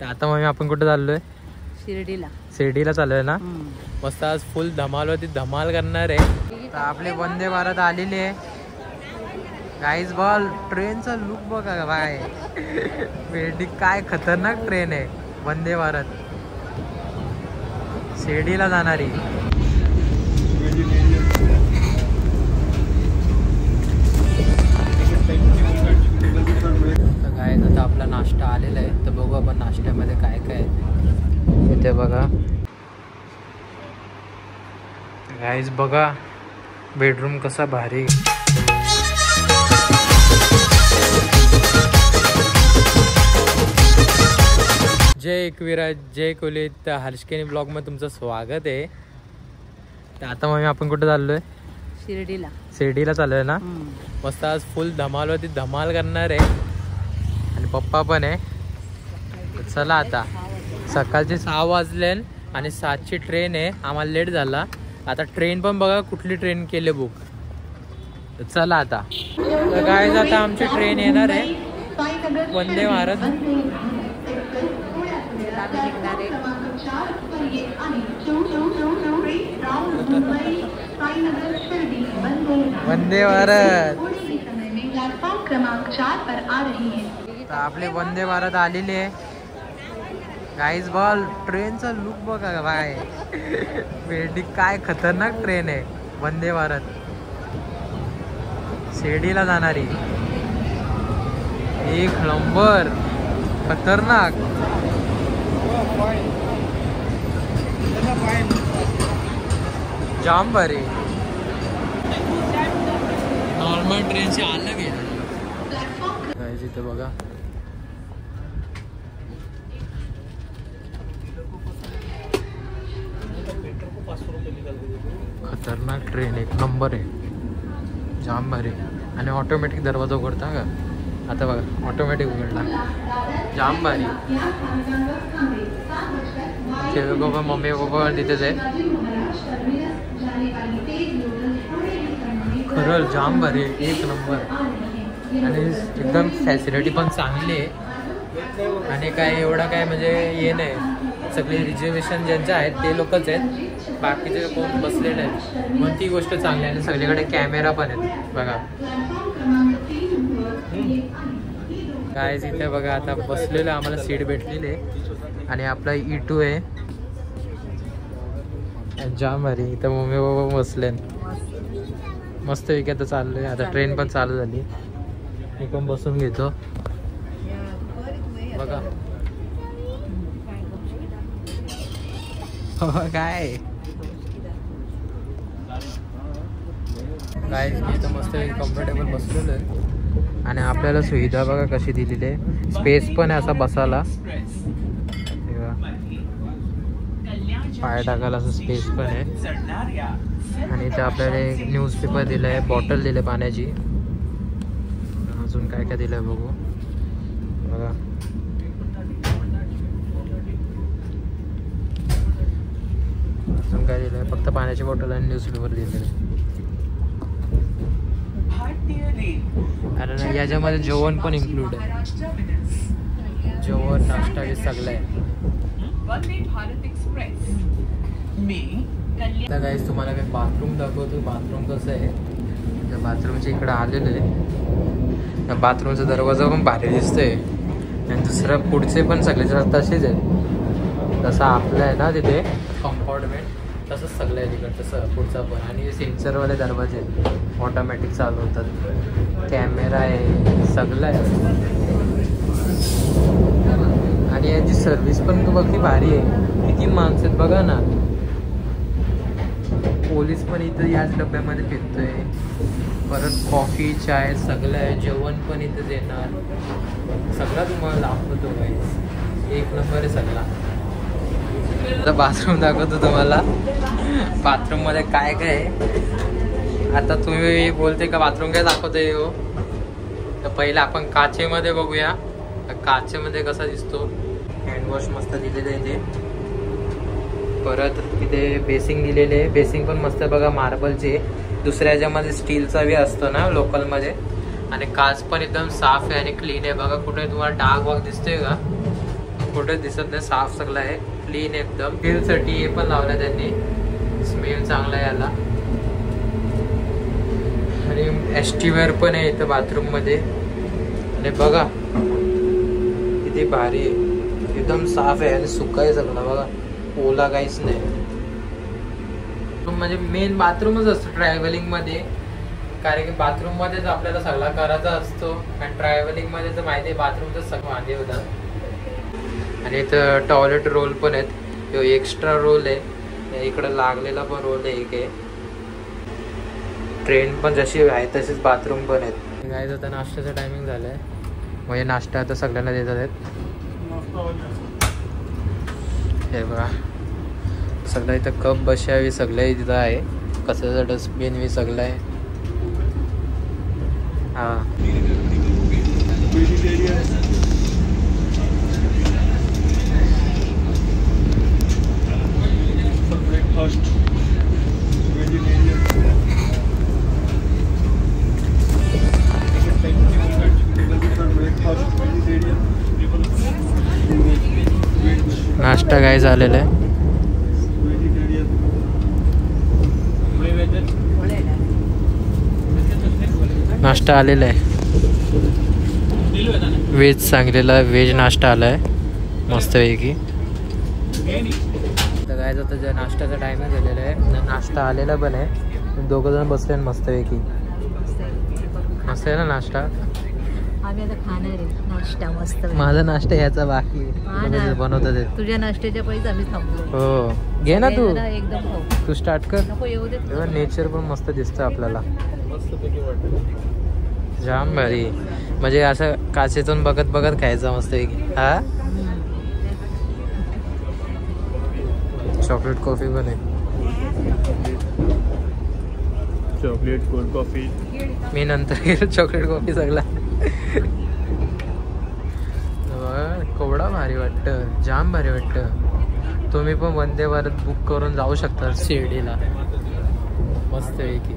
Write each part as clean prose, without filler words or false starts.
तर आता मग आपण कुठे चाललोय? शिर्डीला चाललोय ना. मस्त आज फुल धमाल होती, धमाल करणार आहे. तर आपले वंदे भारत आलेली आहे गाईज. बॉल ट्रेनचा लुक बघा बाय. वेटिंग काय खतरनाक ट्रेन आहे वंदे भारत, शिर्डीला जाणारी. गाईज आता आपला नाश्ता आलेला आहे, तर बघू आपण नाश्त्यामध्ये काय काय आहे. इथे बघा गाईज, बघा बेडरूम कसा भारी. जय एकविराज, जय कोहली. तर हर्षकेनी ब्लॉग मध्ये तुमचं स्वागत आहे. तर आता मग आपण कुठे चाललोय? शिर्डीला चाललोय ना. मस्त आज फुल धमाल होती, धमाल करणार आहे. आणि पप्पा पण आहे. चला आता सकाळचे 6 वाजले आणि 7ची ट्रेन आहे. आम्हाला लेट झाला. आता ट्रेन पण बघा कुठली ट्रेन केली बुक. तर चला आता. तर गाईज आता आमची ट्रेन येणार आहे वंदे भारत. वंदे भारत. क्रमांक 4 पर आ रही है. तर आपले वंदे भारत आलेले आहे गाईज. बॉल ट्रेनचा लुक बघा बाय. वेटिंग काय खतरनाक ट्रेन आहे वंदे भारत, शिर्डीला जाणारी. एक नंबर खतरनाक. जाम भारी. नॉर्मल ट्रेनची अलग आहे गाईज. इथे बघा खतरनाक ट्रेन, एक नंबर आहे, जाम भारी. आणि ऑटोमॅटिक दरवाजा उघडता का? आता बघा ऑटोमॅटिक उघडला, जाम भारी. ते बाबा मम्मी पप्पा तिथेच आहे. खरं जाम भारी, एक नंबर. आणि एकदम फॅसिलिटी पण चांगली आहे. आणि काय एवढा काय म्हणजे हे नाही, सगळे रिझर्वेशन ज्यांचे आहेत ते लोकच आहेत, बाकीचे कोण बसलेले आहेत. म्हणून ती गोष्ट चांगली आहे. आणि सगळीकडे कॅमेरा पण आहेत बघा. काय इथे बघा आता बसलेलं, आम्हाला सीट भेटलेली आहे. आणि आपला E2 आहे, जाम भारी. इथं मम्मी बाबा बसले मस्त पैकी. आता चाललोय, आता ट्रेन पण चालू झाली. मी पण बसून घेतो बघा. काय काय इथं मस्त कम्फर्टेबल बसलेलं आहे. आणि आपल्याला सुविधा बघा कशी दिलेली आहे. स्पेस पण आहे असा बसायला, पाय टाकायला असं स्पेस पण आहे. आणि इथे आपल्याला एक न्यूजपेपर दिलं आहे, बॉटल दिले पाण्याची. अजून काय काय दिलं आहे बघू बघा. अजून काय दिलं आहे? फक्त पाण्याची बॉटल आणि न्यूजपेपर दिलेलं आहे. आणि याच्यामध्ये जेवण पण इन्क्लूड आहे, जेवण नाश्ता हे सगळं आहे. आता गाईस तुम्हाला मी बाथरूम दाखवतो, बाथरूम कसं आहे. त्या बाथरूमच्या इकडं आलेलं आहे. त्या बाथरूमचा दरवाजा पण भारी दिसतोय. आणि दुसरं पुढचे पण सगळे तसेच आहेत. तसं आपलं आहे ना तिथे कंपार्टमेंट, तसंच सगळं आहे तिकडं, तसं पुढचा पण. आणि सेन्सरवाले दरवाजे आहेत, ऑटोमॅटिक चालू होतात. कॅमेरा आहे, सगळं आहे. आणि याची सर्विस पण बघ भारी आहे. किती माणसं आहेत बघा ना. पोलीस पण इथं याच डब्यामध्ये फिरतोय. परत कॉफी चाय सगळं आहे. जेवण पण इथंच येणार, सगळा तुम्हाला दाखवतो गाईस. एक नंबर आहे सगळा. आता बाथरूम दाखवतो तुम्हाला. बाथरूममध्ये काय काय आहे. आता तुम्ही बोलते का बाथरूम काय दाखवतोय हो. तर पहिलं आपण काचेमध्ये बघूया, काचेमध्ये कसा दिसतो. हँडवॉश मस्त दिलेलं आहे इथे. परत इथे बेसिंग दिलेले आहे, बेसिंग पण मस्त बघा मार्बलचे. दुसऱ्या ह्याच्यामध्ये स्टीलचा बी असतो ना लोकलमध्ये. आणि काच पण एकदम साफ आहे आणि क्लीन आहे बघा. कुठे तुम्हाला डाग वाग दिसतोय का? कुठे दिसत नाही, साफ सगळं आहे, क्लीन एकदम. स्मेलसाठी हे पण लावलं त्यांनी, स्मेल चांगला आहे याला. आणि एस्टीवेअर पण आहे इथं बाथरूम मध्ये. आणि बघा किती भारी आहे, एकदम साफ आहे आणि सुका आहे सगळं बघा, ओला काहीच नाही. म्हणजे मेन बाथरूमच असतो ट्रॅव्हलिंग मध्ये, कारण की बाथरूम मध्येच आपल्याला सगळा करायचा असतो. आणि ट्रॅव्हलिंग मध्ये तर माहिती आहे बाथरूमच सगळं वांदे होतात. आणि इथं टॉयलेट रोल पण आहेत, एक्स्ट्रा रोल आहे, इकडं लागलेला पण रोल आहे एक आहे. ट्रेन पण जशी आहे तशीच बाथरूम पण आहेत. काय आता नाश्त्याचं टायमिंग झालंय, म्हणजे नाश्ता आता सगळ्यांना देतात आहेत. हे बघा सगळं इथं कप बसावी सगळं तिथं आहे, कचऱ्याचं डस्टबिन बी सगळं आहे. हां नाश्ता काय झालेला आहे. नाश्ता आलेला आहे, व्हेज सांगलेला, व्हेज नाश्ता आला आहे मस्तपैकी. तर काय जातं जे नाश्त्याचा टायमिंग झालेला आहे, नाश्ता आलेला पण आहे, दोघं जण बसले मस्तपैकी. मस्त आहे ना नाश्ता. आम्ही आता खाणार आहे नाश्ता मस्त. माझा नाश्ता याचा बाकी बनवतात तुझ्या नाश्त्याच्या पैसे आम्ही थांबलो. हो घे ना तू, एकदम तू स्टार्ट कर. नको येऊ दे. नेचर पण मस्त दिसतं आपल्याला, जाम भारी. म्हणजे असं काचेतून बघत बघत खायचं मस्त पैकी. हा चॉकलेट कॉफी पण आहे, चॉकलेट कोल्ड कॉफी. मी नंतर घेतो चॉकलेट कॉफी सगळा. केवढा भारी वाटतं, जाम भारी वाटतं. तुम्ही पण वंदे भारत बुक करून जाऊ शकता शिर्डीला मस्त पैकी.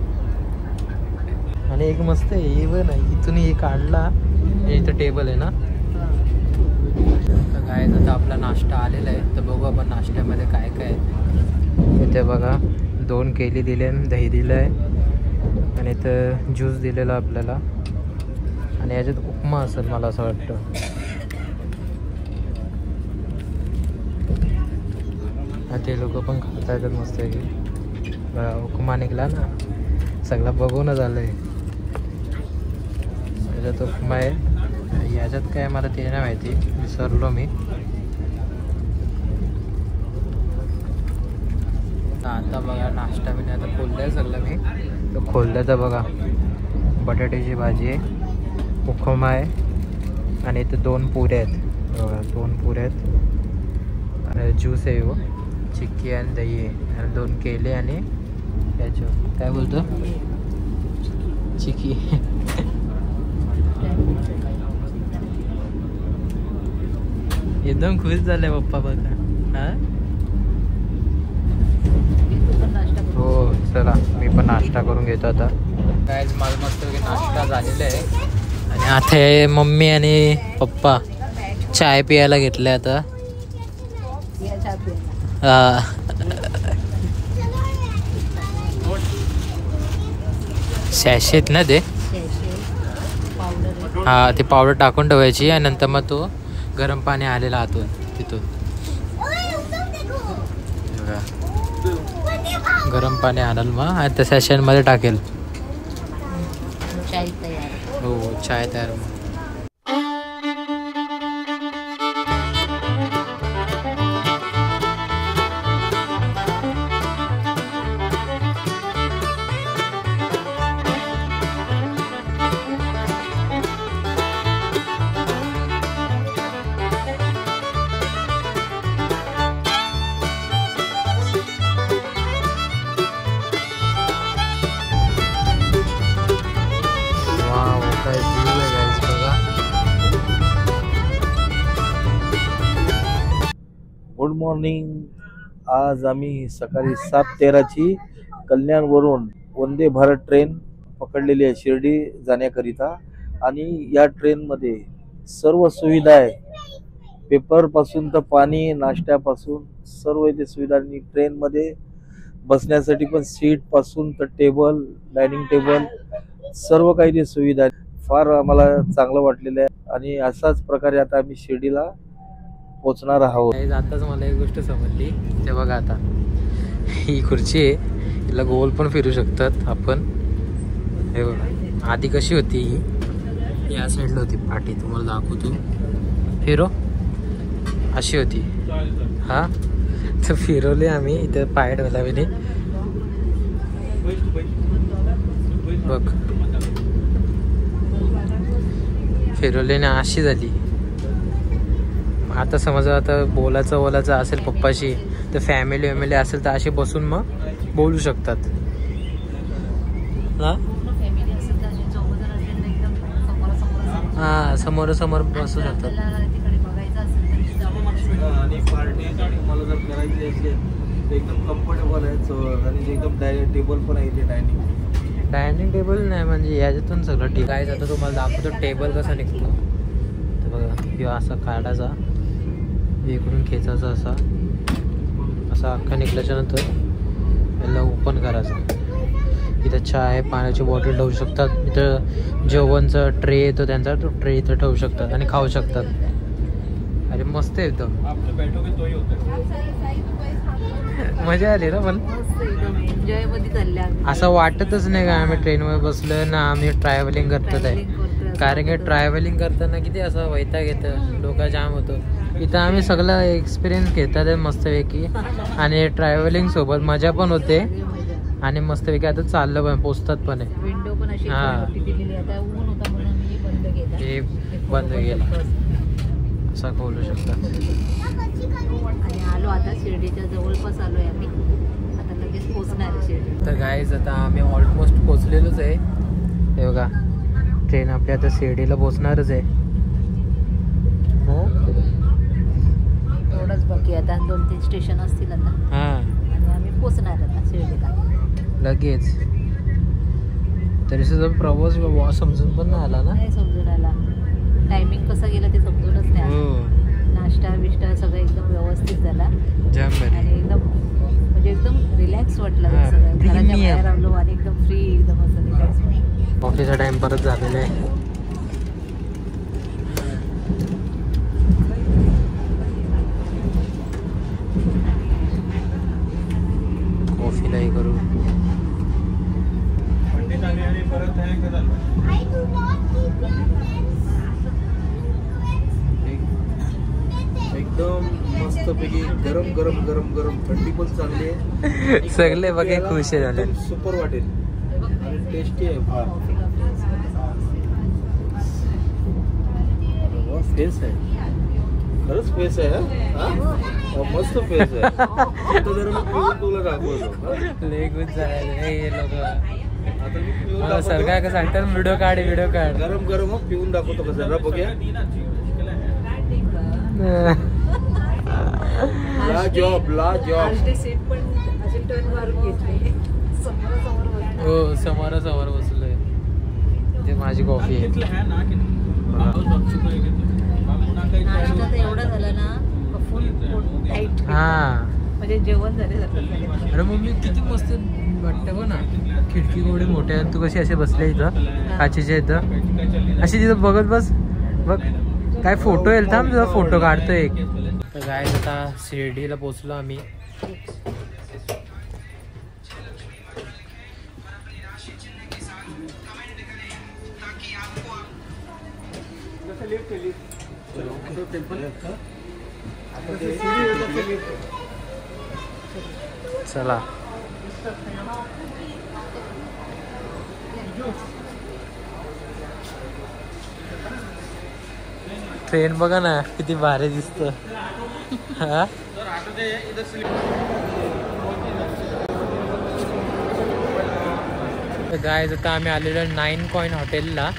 आणि एक मस्त आहे हे पण आहे, इथून हे काढला, इथं टेबल आहे ना. तर काय आता आपला नाश्ता आलेला आहे, तर बघू आपण नाश्त्यामध्ये काय काय आहे. इथे बघा 2 केली दिले, दही दिलं आहे, आणि इथं ज्यूस दिलेला आपल्याला. आणि याच्यात उपमा असेल मला असं वाटतं. ते लोक पण खाता येतात मस्त की. उपमा निघाला ना, सगळा बघून झालं आहे. याच्यात उपमा आहे, याच्यात काय मला ते नाही माहिती, विसरलो मी. आता बघा नाश्ता मी आता खोललं सगळं मी. तर खोललं तर बघा बटाट्याची भाजी आहे, उपमा आहे, आणि इथं 2 पुऱ्या आहेत बघा, 2 पुऱ्या आहेत, आणि ज्यूस आहे, चिक्की आणि दही आहे, आणि 2 केले, आणि याच्या काय बोलतो चिक्की. एकदम खुश झाले पप्पा बघा. हा हो चला मी पण नाश्ता करून घेतो आता. काय मला मस्त नाश्ता झालेला आहे, आणि आता हे मम्मी आणि पप्पा चाय पियायला घेतले आता. हा सॅशेत ना ते, हा ते पावडर टाकून ठेवायची, आणि नंतर मग तो गरम पाणी आलेला आतून तिथून गरम पाणी आणल मग, आणि त्या सॅशनमध्ये टाकेल. हो चाय तयार. Good morning. आज आम्ही सकाळी 7:13ची कल्याणवरून वंदे भारत ट्रेन पकडलेली आहे शिर्डी जाण्याकरिता. आणि या ट्रेनमध्ये सर्व सुविधा आहे, पेपरपासून तर पाणी, नाश्त्यापासून सर्व इथे सुविधा. आणि ट्रेनमध्ये बसण्यासाठी पण सीट पासून तर टेबल, डायनिंग टेबल सर्व काही इथे सुविधा आहे. फार आम्हाला चांगलं वाटलेलं आहे. आणि असाच प्रकारे आता आम्ही शिर्डीला पोहोचणार आहोत. आताच मला एक गोष्ट समजली. ते बघा आता ही खुर्ची आहे, हिला गोल पण फिरू शकतात आपण. हे बघा आधी कशी होती ही, या साईडला होती पाठी, तुम्हाला दाखवतो. फिरो अशी होती. हा तर फिरवली आम्ही इथे पाय ठेवला बघ, फिरवलीने अशी झाली. आता समजा आता बोलायचं असेल पप्पाशी, तर फॅमिली असेल तर असे बसून मग बोलू शकतात. हा समोरासमोर बसू शकतात. आणि पार्टी मला जर करायची असेल तर एकदम कम्फर्टेबल आहे. आणि एकदम टेबल पण आहे इथे. डायनिंग टेबल नाही म्हणजे याच्यातून सगळं ठीक आहे. आता तुम्हाला दाखवतो टेबल कसा निघतो. तर बघा किंवा असा काढायचा, इकडून खेचायचा, असा अख्खा निघल्याच्या नंतर याला ओपन करायचा. इथं चहा, पाण्याची बॉटल ठेवू शकतात. इथं जेवणचा ट्रे येतो त्यांचा, तो ट्रे इथं ठेवू शकतात आणि खाऊ शकतात. अरे मस्त आहे एकदम, मजा आली ना. पण असं वाटतच नाही का आम्ही ट्रेनवर बसलोय ना, आम्ही ट्रॅव्हलिंग करतात आहे. कारण की ट्रॅव्हलिंग करताना किती असं वैताग येतं, डोका जाम होतो. इथं आम्ही सगळं एक्सपिरियन्स घेतात आहे मस्तपैकी. आणि ट्रॅव्हलिंग सोबत मजा पण होते आणि मस्तपैकी आता चाललं पण, पोचतात पण आहे. विंडो पण अशी दिलेली, आता ऊन होता म्हणून मी बंद केला. हे बंद केला, असा खोलू शकतात. आणि आलो आता शिर्डीच्या जवळपास आलोय आम्ही. आता लगेच पोहोचणार आहे शिर्डी. तर गाईज आता आम्ही ऑलमोस्ट पोचलेलोच आहे. हे बघा ट्रेन आपली आता शिर्डीला पोचणारच आहे. थोडंच बाकी आता, 2-3 स्टेशन असतील आता. हां आणि आम्ही पोहोचणार आता शिर्डीला लगेच. तरी सुद्धा प्रवास समजून पण नाही आला ना. नाही समजून आला, टायमिंग कसा गेला ते समजूनच नाही आलं. नाश्ता बिष्टा सगळं एकदम व्यवस्थित झाला जाम आणि एकदम म्हणजे एकदम रिलॅक्स वाटलं. सगळं घराच्या बाहेर आलो आणि एकदम फ्री, एकदम असं रिलॅक्स. कॉफीचा टाइम परत झालेला आहे. कॉफीलाही करू. एकदम मस्तपैकी गरम गरम गरम गरम, थंडी पण चांगली आहे. सगळे बघे खुश झाले. सुपर वाटेल आणि टेस्टी आहे फार. फेस आहे, खरंच फेस आहे. मस्त फेस आहे. आता जरा मी पिऊन तुला दाखवतो. लय खुश झाले हे लोक. आता सर काय सांगतात, व्हिडिओ काढ. गरम गरम पिऊन दाखवतो का जरा बघूया. हो समोरासमोर बसलोय. ते माझी कॉफी आहे. नाश्ता तर एवढा झाला ना, फुल टाईट. हा म्हणजे जेवण झाले. अरे मम्मी किती मस्त वाटतं बघ ना. खिडकी एवढी मोठ्या, तू कशी असे बसले इथं काचेच्या इथं, अशी तिथं बघत बस. बघ काय फोटो येईल, थांब तुझा फोटो काढतो एक. तर काय आता शिर्डीला पोचलो आम्ही. चला ट्रेन बघा ना किती भारी दिसतं. हा गाईज आता आम्ही आलेलो 9 कॉइन हॉटेलला.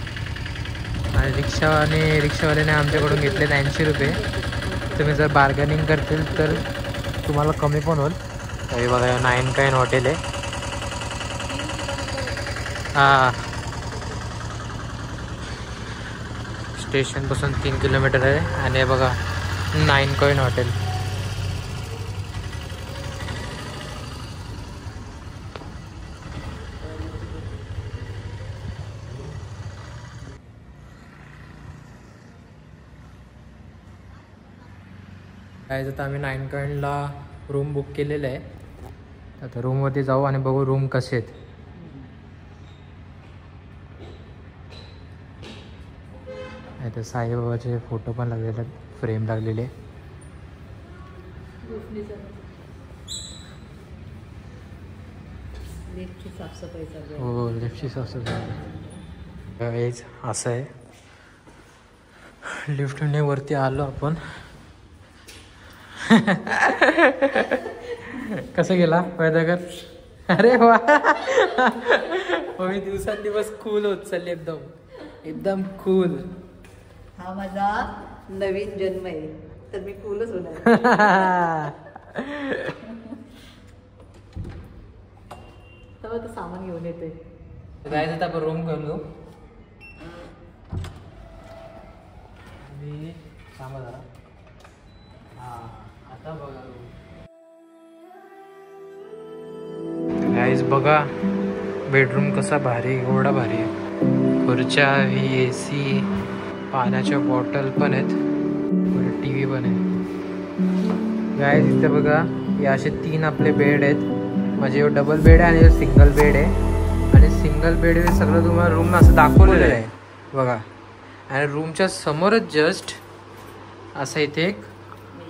आणि रिक्षावाल्याने आमच्याकडून घेतलेत 80 रुपये. तुम्ही जर बार्गेनिंग करतील तर तुम्हाला कमी पण होईल. हे बघा 9 कॉइन हॉटेल आहे. हां स्टेशनपासून 3 किलोमीटर आहे. आणि बघा 9 कॉइन हॉटेल. काय आता आम्ही 9 कॉइनला रूम बुक केलेलं आहे. आता रूमवरती जाऊ आणि बघू रूम कसे आहेत. इथे साईबाबाचे फोटो पण लागलेले आहेत, फ्रेम लागलेले. लिफ्टची साफसफाई चालू आहे. हो, लिफ्टची साफसफाई असं आहे. लिफ्टने वरती आलो आपण. कसं गेला पैदागर? अरे वा, मी दिवसांदिवस कूल होत चालले, एकदम एकदम कूल. हा माझा नवीन जन्म आहे, तर मी कूलच होणार. तेव्हा तर सामान घेऊन येते. जायचं आता आपण रूम करू. सामान जरा. हा, आता बघा गाईज, बघा बेडरूम कसा भारी, एवढा भारी आहे. खुर्च्या, AC, पाण्याच्या बॉटल पण आहेत, TV पण आहे. गाईज इथे बघा, हे असे 3 आपले बेड आहेत. म्हणजे डबल बेड आहे आणि सिंगल बेड आहे. आणि सिंगल बेड हे सगळं तुम्हाला रूम असं दाखवलेलं आहे बघा. आणि रूमच्या समोरच जस्ट असं इथे एक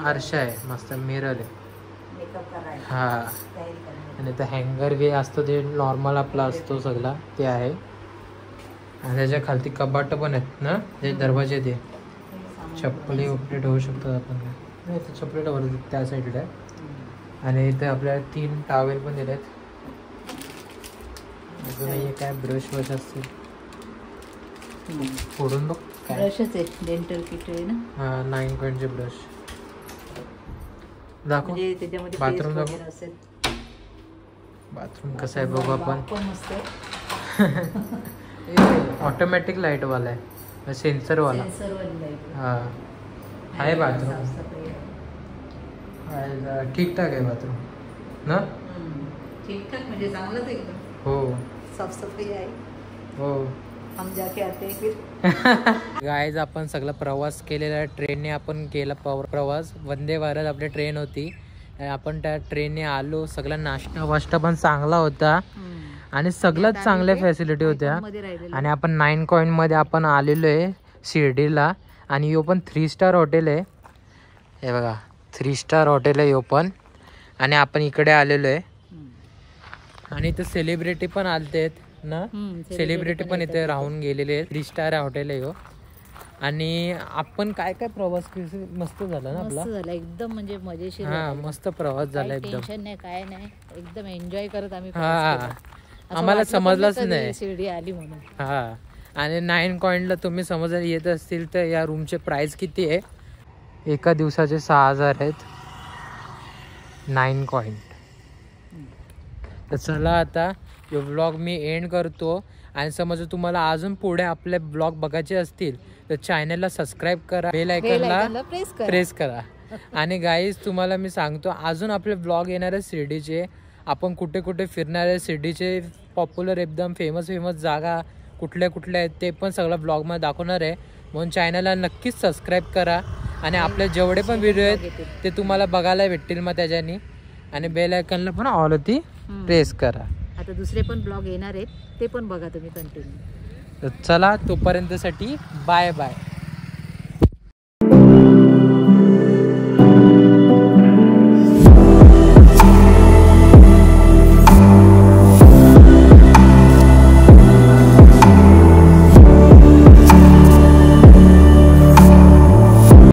आरशा आहे, मस्त मिरर आहे. हा, आणि ते हँगर वे असतो ते नॉर्मल आपला असतो सगळा, ते आहे. आणि त्याच्या खालती कबाट पण आहेत ना, ते दरवाजे, ते चप्पली उपडेट होऊ शकतात आपण. नाही, ते चप्पलेटावर त्या साईडला आहे. आणि इथे आपल्याला 3 टॉवेल पण दिले आहेत. अजून हे काय ब्रश वश असतील, फोडून बघ. ब्रशच आहे, डेंटल किट आहे ना. हा, 9 कॉइनचे ब्रश दाखव. म्हणजे त्याच्यामध्ये बाथरूम paste दाखव. वगैरे असेल. बाथरूम कसं आहे बघू आपण. पण मस्त आहे. ऑटोमॅटिक लाईटवाला आहे, सेन्सरवाला. सेन्सरवाली लाईट हा, आहे बाथरूम. साफसफाई आहे. ठीकठाक आहे बाथरूम ना. ठीकठाक म्हणजे चांगलंच एकदम. हो साफसफाई आहे. हो. हम जाके आते फिर. गाईज, आपण सगळा प्रवास केलेला ट्रेनने आपण केला. प्रवास वंदे भारत आपली ट्रेन होती. आपण त्या ट्रेनने आलो. सगळा नाश्ता वाश्ता पण चांगला होता आणि सगळ्यात चांगल्या फॅसिलिटी होत्या. आणि आपण 9 कॉइन मध्ये आपण आलेलो आहे शिर्डीला. आणि यो पण 3 स्टार हॉटेल आहे. हे बघा, 3 स्टार हॉटेल आहे यो पण. आणि आपण इकडे आलेलो आहे. आणि इथे सेलिब्रिटी पण आलते ना. सेलिब्रिटी पण इथे राहून गेलेले आहेत. 3 स्टार हॉटेल आहे. आणि आपण काय काय प्रवास मस्त झाला ना आपला. झाला एकदम, म्हणजे मजेशीर. हा, मस्त प्रवास झाला एकदम. टेन्शन नाही, काय नाही, एकदम एन्जॉय करत आम्ही. हा, आम्हाला समजलंच नाही शिर्डी आली म्हणून. हा. आणि 9 कॉइनला तुम्ही समजायला येत असतील तर या रूमचे प्राइस किती आहे. एका दिवसाचे 6,000 आहेत 9 कॉइन. तर चला आता यो ब्लॉग मी एंड करतो. आणि समजा तुम्हाला अजून पुढे आपले ब्लॉग बघायचे असतील तर चॅनलला सबस्क्राईब करा, बेल आयकॉनला प्रेस करा. आणि गाईज, तुम्हाला मी सांगतो, अजून आपले ब्लॉग येणार आहे शिर्डीचे. आपण कुठे कुठे फिरणार आहे, शिर्डीचे पॉप्युलर एकदम फेमस जागा कुठल्या कुठल्या आहेत ते पण सगळं ब्लॉगमध्ये दाखवणार आहे. म्हणून चॅनलला नक्कीच सबस्क्राईब करा. आणि आपले जेवढे पण व्हिडिओ आहेत ते तुम्हाला बघायला भेटतील मग त्याच्यानी. आणि बेल आयकॉनला पण ऑल होती प्रेस करा. आता दुसरे पण ब्लॉग येणार आहेत, ते पण बघा तुम्ही कंटिन्यू. चला, तोपर्यंतसाठी बाय बाय.